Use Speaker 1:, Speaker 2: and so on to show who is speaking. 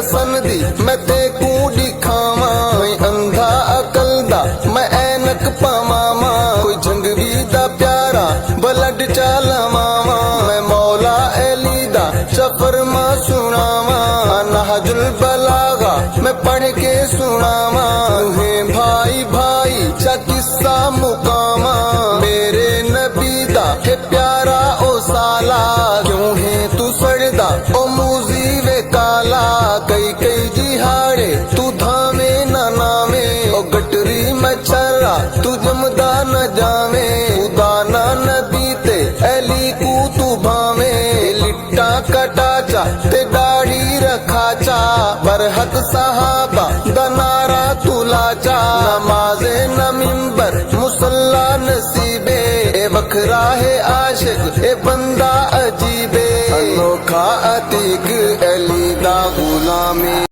Speaker 1: दसन दी मैं ते कूड़ी खावा मैं अंधा अकल दा मैं ऐनक पावामा कोई जंगवी दा प्यारा ब्लड चालवावा मैं मौला अली दा सफर मा सुनावा नहजुल बलागा मैं पढ़ के सुनावा तुम्हें भाई भाई चा किस्सा मुकामा मेरे नबी दा है प्यारा ओ साला क्यों है तू सड़दा ओ मूजी वे काला कई कई जिहाड़े तू धामे ना नामे ओ गटरी मच्छरा तू जमदा न जावे उदाना नबी ते अली को तू भावे लिट्टा कटाचा ते दाढ़ी रखाचा बरहक सहाबा दनारा तुलाचा नमाजे न मिंबर मुसल्ला नसीबे ए बखरा है आशिक ए बंदा अजीबे अनोखा अतीक अली दा गुलामी।